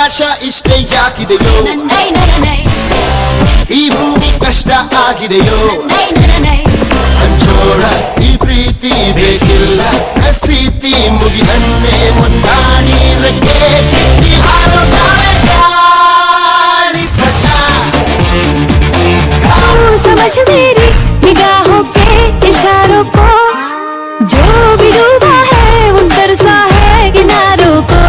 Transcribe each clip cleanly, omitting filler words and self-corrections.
ಆಕಾಶ ಇಷ್ಟೇ ಯಾಕಿದೆಯೋ ಈ ಭೂಮಿ ಕಷ್ಟ ಆಗಿದೆಯೋ ಹಂಚೋಳ ಈ ಪ್ರೀತಿ ಬೇಕಿಲ್ಲ ಹಸಿತಿ ಮುಗಿದನ್ನೇ ಮುಂದಾಡಿ ರೆಕ್ಕೆ ಕಿಚ್ಚಿ ಹಾರುತ್ತಾರೆ ಗಾಳಿ ಪಟ समझ मेरी निगाहों के इशारों को जो भी डूबा है उन तरसा है किनारों को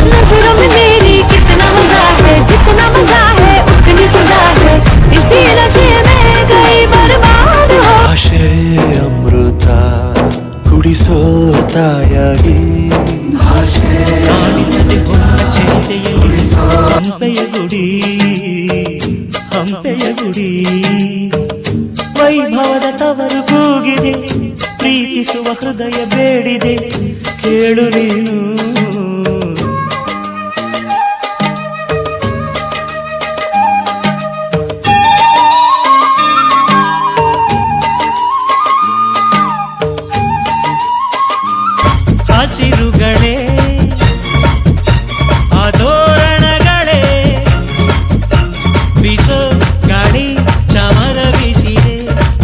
नजरों में मेरी कितना मजा है जितना मजा है उतनी सजा है इसी नशे में गई बर्बाद हो आशे अमृत कुडिसो तायागी ಕಾಣಿಸದೆ ಹೊನ್ನ ಚಿಂತೆಯಲ್ಲಿ ಹಂಪೆಯ ಗುಡಿ ವೈಭವದ ತವರು ಕೂಗಿದೆ ಪ್ರೀತಿಸುವ ಹೃದಯ ಬೇಡಿದೆ ಕೇಳು ನೀನು ಹಸಿರುಗಳೇ ಆದೋರಣಗಳೇ ಬಿಸೋ ಗಾಳಿ ಚಾಮರ ಬೀಸಿದೆ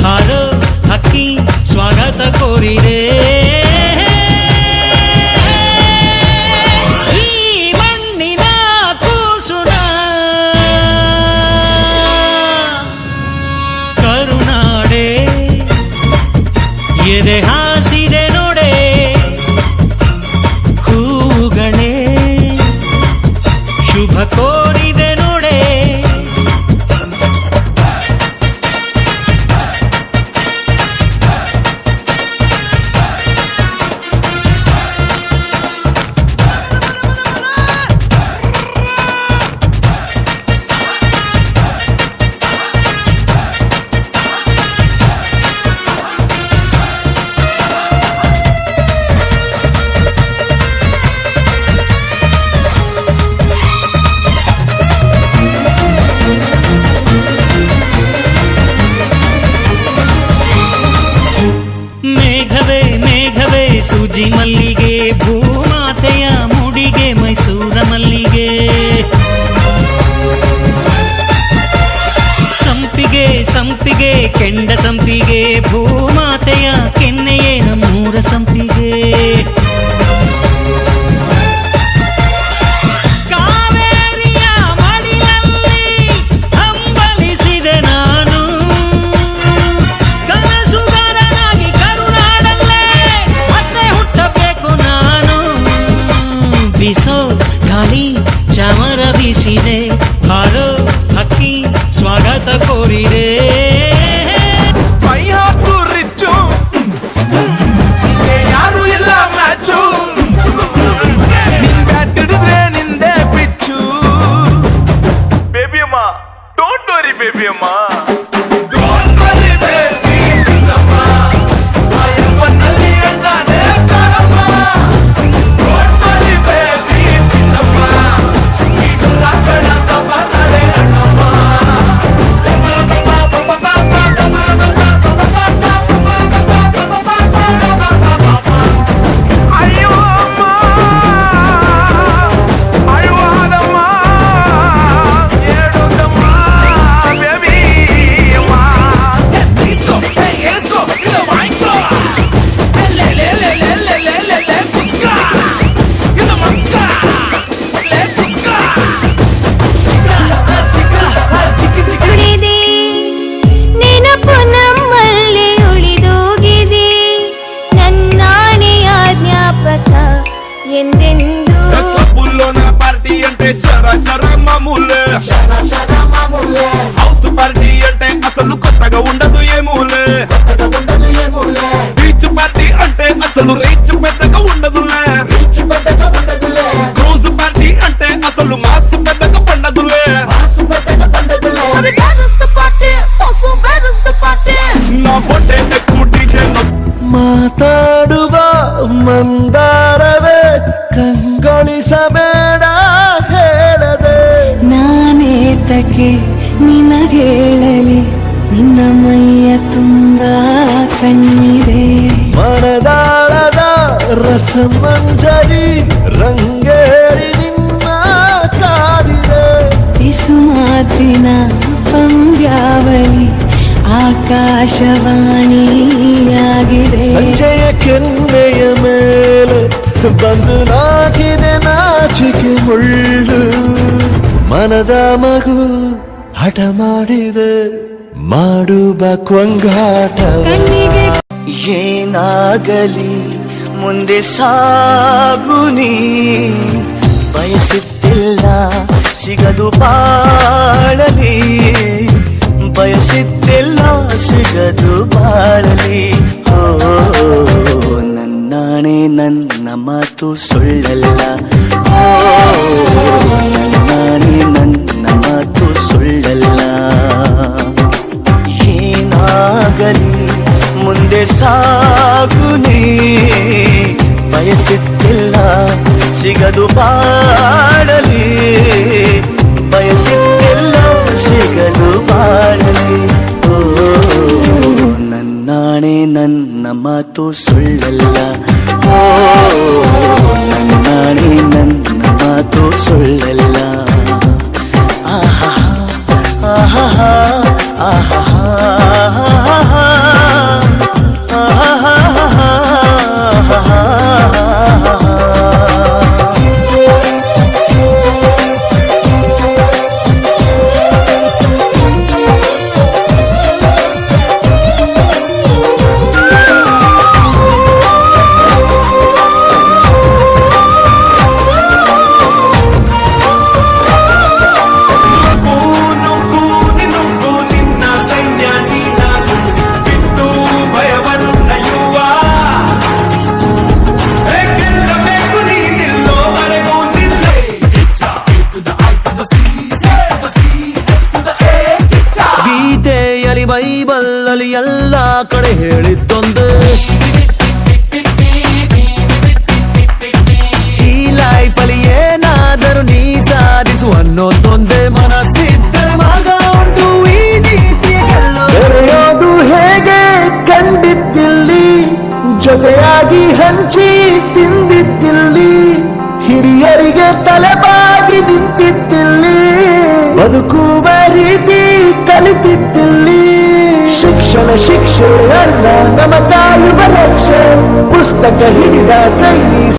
ಹಾರೋ ಹಕ್ಕಿ ಸ್ವಾಗತ ಕೋರಿದೆ ಈ ಮಣ್ಣಿನ ಕೂಸುನ ಕರುನಾಡೆ ಎದೆ ಹಾಸಿದೆ ನೋಡೆ ಹೂಗಳೇ ಶುಭ ಕೋರಿದೆ ನೋಡೆ ಮೇಘವೇ ಸೂಜಿ ಮಲ್ಲಿಗೆ ಭೂಮಾತೆಯ ಮುಡಿಗೆ ಮೈಸೂರ ಮಲ್ಲಿಗೆ ಸಂಪಿಗೆ ಕೆಂಡ ಸಂಪಿಗೆ ಭೂಮಾತೆಯ ಕೆನ್ನೆಯೇ ನಮ್ಮೂರ ಸಂಪಿಗೆ ಕಾವೇರಿಯ ಮಡಿಲಲ್ಲಿ ಹಂಬಲಿಸಿದೆ ನಾನು ಕನಸುಗಾರನಾಗಿ ಕರುನಾಡಲ್ಲೇ ಮತ್ತೆ ಹುಟ್ಟಬೇಕು ನಾನು ಬಿಸೋ ಗಾಳಿ ಚಾಮರ ಬೀಸಿದೆ ಹಾರೋ ಹಕ್ಕಿ ಸ್ವಾಗತ ಕೋರಿದೆ ಯಾರು ಎಲ್ಲ ಮ್ಯಾಚು ನಿನ್ ಬ್ಯಾಟ್ ಹಿಡಿದ್ರೆ ನಿಂದೆ ಪಿಚ್ಚು ಬೇಬಿ ಅಮ್ಮ ಡೋಂಟ್ ವರಿ ಬೇಬಿ ಅಮ್ಮ పార్టీ అంటే శర మామూలే హౌస్ పార్టీ అంటే అసలు కొత్తగా ఉండదు ఏమూలే బీచ్ పార్టీ అంటే అసలు రీచ్ పెద్దగా ఉండదులే క్రూజ్ పార్టీ అంటే అసలు మాస్ పెద్దగా పండదులే నా పొట్టే ఎక్కువ డీజే ಮಾತಾಡುವ ಮಂದಾರವೇ ಕಂಗೊಳಿಸಬೇಡ ಹೇಳದೆ ನಾನೇತಕ್ಕೆ ನಿನಗೇಳಲಿ ನಿನ್ನ ಮೈಯ ತುಂಬ ಕಣ್ಣಿದೆ ಮನದಾಳದ ರಸಮಂಜರಿ ರಂಗೇರಿ ನಿನ್ನ ಮಾತಿನ ಪಂದ್ಯಾವಳಿ ಆಕಾಶವಾಣಿಯಾಗಿದೆ. ಸಂಜೆಯ ಕೆನ್ನೆಯ ಮೇಲೆ ಬಂದು ನಾಟಿದೆ ನಾಚಿಕೆ ಮುಳ್ಳು. ಮನದ ಮಗು ಹಠ ಮಾಡಿದೆ ಮಾಡುವ ಕೊಂಗಾಟ. ಕಣ್ಣಿಗೆ ಏನಾಗಲಿ ಮುಂದೆ ಸಾಗುನಿ, ಬಯಸುತ್ತಿಲ್ಲ ಸಿಗದು ಬಾಳಲಿ, ಬಯಸುತ್ತಿಲ್ಲ ಸಿಗದು ಬಾಳಲಿ. ಓ ನನ್ನಾಣೆ ನನ್ನ ಮಾತು ಸುಳ್ಳಲ್ಲ, ಓ ನನ್ನಾಣೆ ನನ್ನ ಮಾತು ಸುಳ್ಳಲ್ಲ. ಏನಾಗಲಿ ಮುಂದೆ ಸಾಗುನಿ, ಬಯಸುತ್ತಿಲ್ಲ ಸಿಗದು ಬಾಳಲಿ, ಬಯಸುತ್ತಿಲ್ಲ ಸಿಗದು ಬಾಳಲಿ. ಓ ನನ್ನಾಣೆ ನನ್ನ ಮಾತು ಸುಳ್ಳಲ್ಲ, ಓ ನನ್ನಾಣೆ ನನ್ನ ಮಾತು ಸುಳ್ಳಲ್ಲ. ಆಹಾ ಆಹಾ ಆಹಾ ಬೈಬಲ್ಲಲ್ಲಿ ಎಲ್ಲ ಕಡೆ ಹೇಳಿದ್ದೊಂದು, ಈ ಲೈಫಲ್ಲಿ ಏನಾದರೂ ನೀ ಸಾಧಿಸು ಅನ್ನೋದೊಂದೇ. ಮನಸ್ಸಿದ್ದರೆ ಮಗ ಉಂಟು ಈ ನೀತಿಯ ಗೆಲ್ಲೋ. ಬೆರೆಯೋದು ಹೇಗೆ ಕಂಡಿದ್ದಿಲ್ಲಿ, ಜೊತೆಯಾಗಿ ಹಂಚಿ ತಿಂದಿದ್ದಿಲ್ಲಿ, ಹಿರಿಯರಿಗೆ ತಲೆಬಾಗಿ ನಿಂತಿದ್ದಿಲ್ಲಿ, ಬದುಕುವ ರೀತಿ ಕಲಿತಿದ್ದಿಲ್ಲಿ. ಶಿಕ್ಷಣ ಶಿಕ್ಷೆ ಅಲ್ಲ ನಮ ಕಾಯುವ ರಕ್ಷೆ, ಪುಸ್ತಕ ಹಿಡಿದ ಕೈ